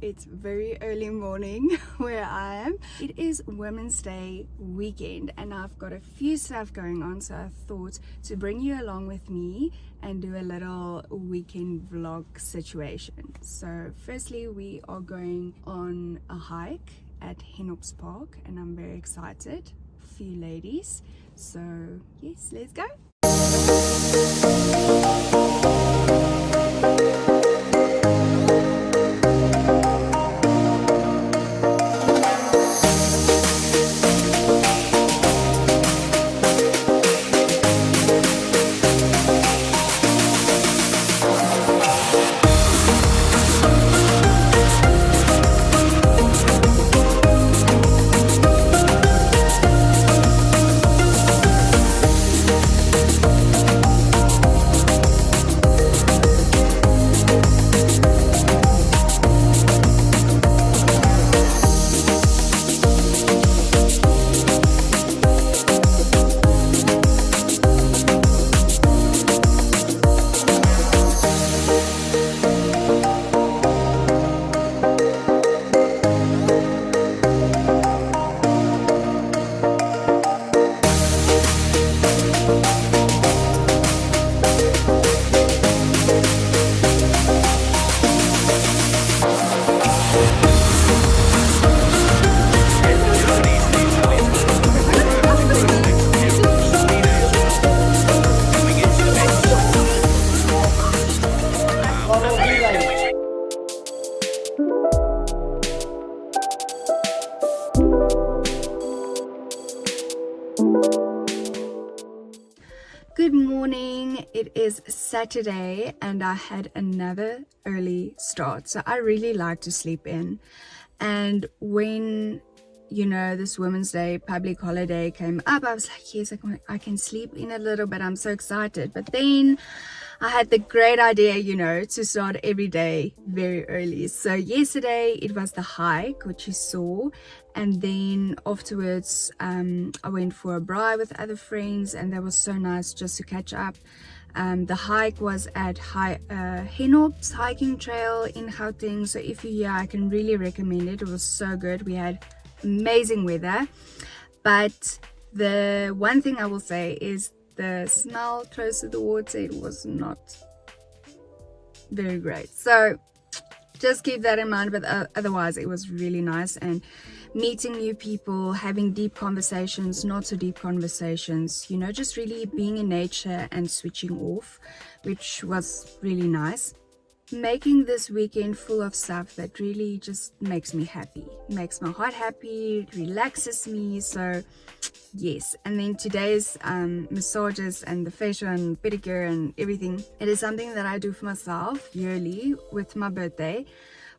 It's very early morning where I am. It is Women's Day weekend and I've got a few stuff going on, so I thought to bring you along with me and do a little weekend vlog situation. So firstly, we are going on a hike at Henops Park and I'm very excited. A few ladies. So yes, let's go. Good morning. It is Saturday and I had another early start. So I really like to sleep in. And when, you know, this Women's Day public holiday came up, I was like, yes, I can sleep in a little bit. I'm so excited. But then I had the great idea, you know, to start every day very early. So yesterday it was the hike, which you saw. And then afterwards, I went for a braai with other friends and that was so nice just to catch up. The hike was at Henops hiking trail in Gauteng. So if you're here, I can really recommend it. It was so good. We had amazing weather. But the one thing I will say is the smell close to the water, it was not very great. So just keep that in mind. But otherwise, it was really nice. And meeting new people, having deep conversations, not so deep conversations, you know, just really being in nature and switching off, which was really nice. Making this weekend full of stuff that really just makes me happy, makes my heart happy, relaxes me. So yes, and then today's massages and the facial and pedicure and everything, it is something that I do for myself yearly with my birthday,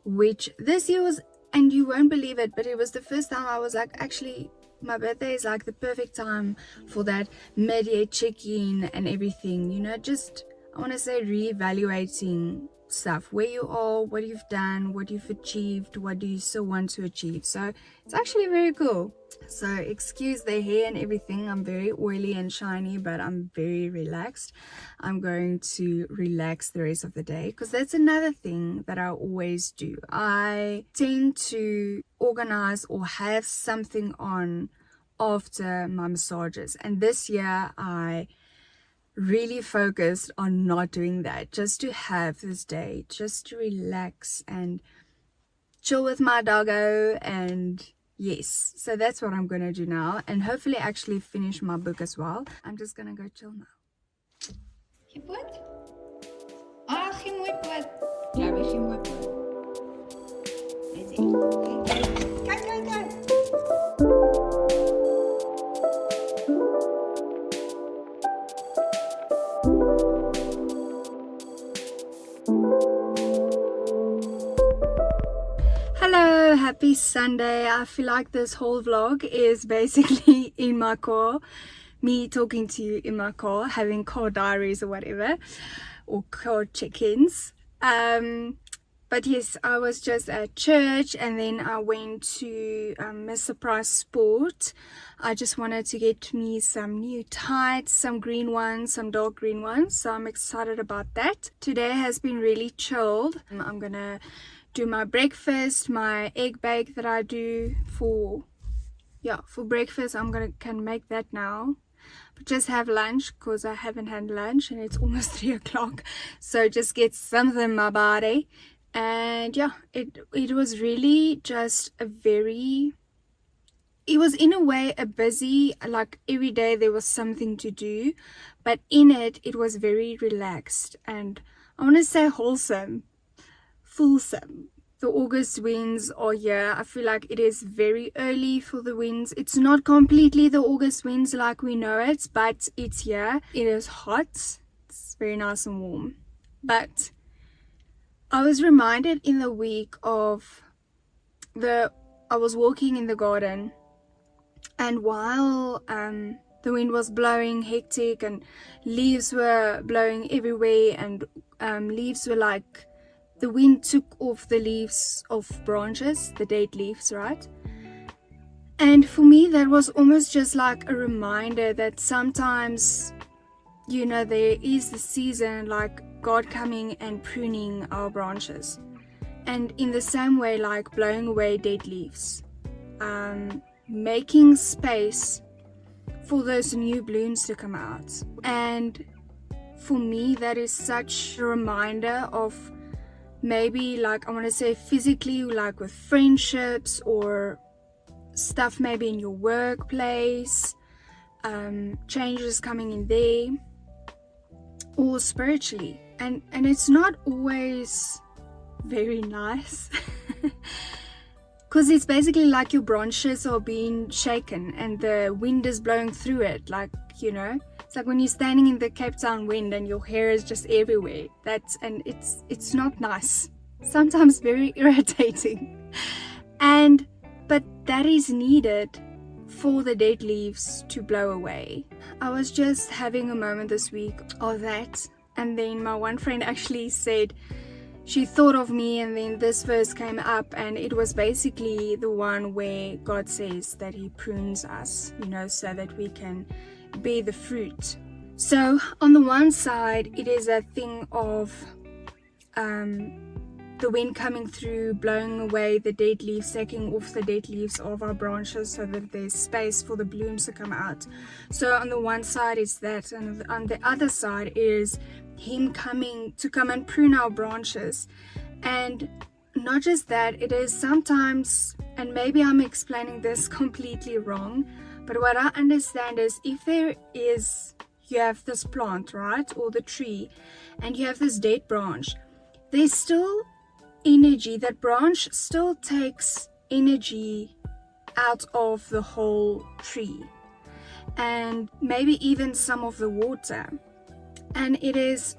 which this year was, and you won't believe it, but it was the first time I was like, actually my birthday is like the perfect time for that mid-year check-in and everything, you know, just I want to say reevaluating stuff, where you are, what you've done, what you've achieved, what do you still want to achieve. So it's actually very cool. So excuse the hair and everything, I'm very oily and shiny, but I'm very relaxed. I'm going to relax the rest of the day because that's another thing that I always do. I tend to organize or have something on after my massages, and this year I really focused on not doing that, just to have this day, just to relax and chill with my doggo. And yes, so that's what I'm gonna do now, and hopefully actually finish my book as well. I'm just gonna go chill now. Geen poot? Ah, geen mooi poot. Ja, weer geen mooi poot. Weet je? Kijk, kijk, kijk. Hello, happy Sunday. I feel like this whole vlog is basically in my car, me talking to you in my car, having car diaries or whatever, or car check-ins. But yes, I was just at church and then I went to Miss Surprise Sport. I just wanted to get me some new tights, some green ones, some dark green ones. So I'm excited about that. Today has been really chilled. I'm gonna do my breakfast, my egg bake that I do for breakfast. Can make that now, but just have lunch because I haven't had lunch and it's almost 3 o'clock, so just get something in my body. And yeah, it was really just it was in a way a busy, like every day there was something to do, but in it was very relaxed, and I want to say wholesome, fulsome. The August winds are here. I feel like it is very early for the winds. It's not completely the August winds like we know it, but it's here. It is hot. It's very nice and warm. But I was reminded in the week of I was walking in the garden, and while the wind was blowing hectic and leaves were blowing everywhere, and leaves were like, the wind took off the leaves of branches, the date leaves, right? And for me, that was almost just like a reminder that sometimes, there is the season, like God coming and pruning our branches. And in the same way, like blowing away dead leaves, making space for those new blooms to come out. And for me, that is such a reminder of maybe, like, I want to say physically, like with friendships or stuff maybe in your workplace, changes coming in there, or spiritually. And it's not always very nice because it's basically like your branches are being shaken and the wind is blowing through it, like, it's like when you're standing in the Cape Town wind and your hair is just everywhere. It's not nice, sometimes very irritating, but that is needed for the dead leaves to blow away. I was just having a moment this week of that, and then my one friend actually said she thought of me, and then this verse came up, and it was basically the one where God says that he prunes us, so that we can bear the fruit. So on the one side, it is a thing of the wind coming through, blowing away the dead leaves, taking off the dead leaves of our branches so that there's space for the blooms to come out. So on the one side is that, and on the other side is him coming to come and prune our branches. And not just that, it is sometimes, and maybe I'm explaining this completely wrong, but what I understand is, if you have this plant, right, or the tree, and you have this dead branch, there's still energy. That branch still takes energy out of the whole tree, and maybe even some of the water, and it is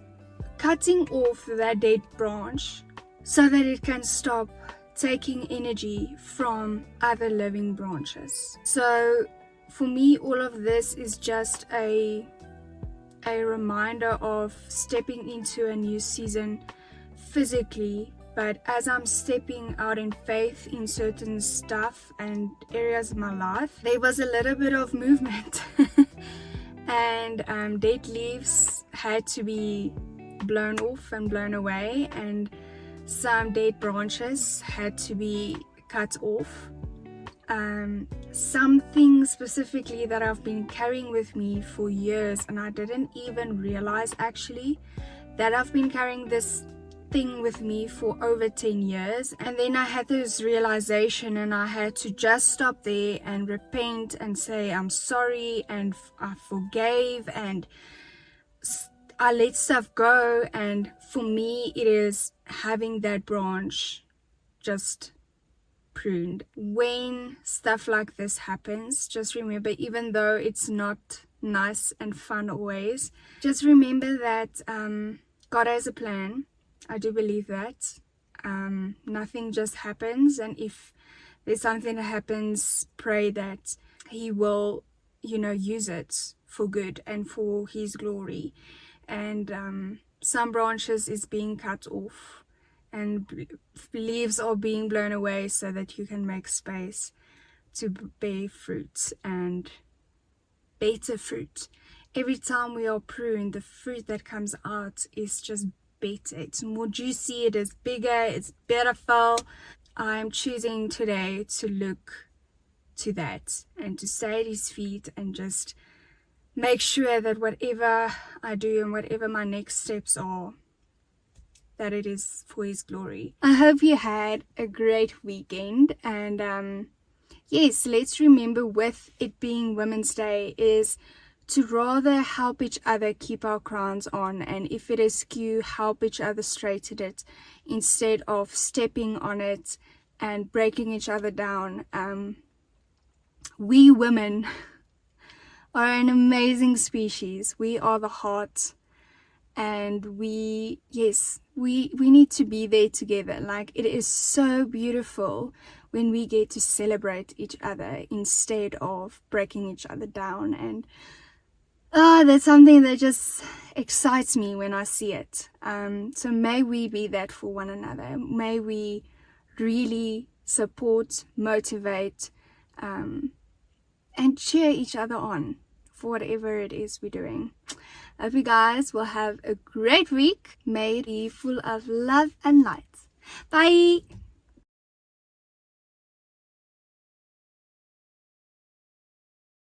cutting off that dead branch so that it can stop taking energy from other living branches. So for me, all of this is just a reminder of stepping into a new season physically, but as I'm stepping out in faith in certain stuff and areas of my life, there was a little bit of movement and dead leaves had to be blown off and blown away, and some dead branches had to be cut off. Something specifically that I've been carrying with me for years, and I didn't even realize actually that I've been carrying this thing with me for over 10 years. And then I had this realization, and I had to just stop there and repent and say I'm sorry, and I forgave, and I let stuff go. And for me, it is having that branch just pruned. When stuff like this happens, just remember, even though it's not nice and fun always, just remember that God has a plan. I do believe that. Nothing just happens, and if there's something that happens, pray that he will, use it for good and for his glory. And some branches is being cut off, and leaves are being blown away so that you can make space to bear fruit, and better fruit. Every time we are pruned, the fruit that comes out is just better, it's more juicy, it is bigger, it's beautiful. I'm choosing today to look to that and to stay at his feet and just make sure that whatever I do and whatever my next steps are, that it is for his glory. I hope you had a great weekend, and yes, let's remember with it being Women's Day is to rather help each other keep our crowns on, and if it is skew, help each other straighten it instead of stepping on it and breaking each other down. We women are an amazing species. We are the heart, and we need to be there together. Like, it is so beautiful when we get to celebrate each other instead of breaking each other down. And that's something that just excites me when I see it. So may we be that for one another. May we really support, motivate, and cheer each other on for whatever it is we're doing. I hope you guys will have a great week. May it be full of love and light. Bye!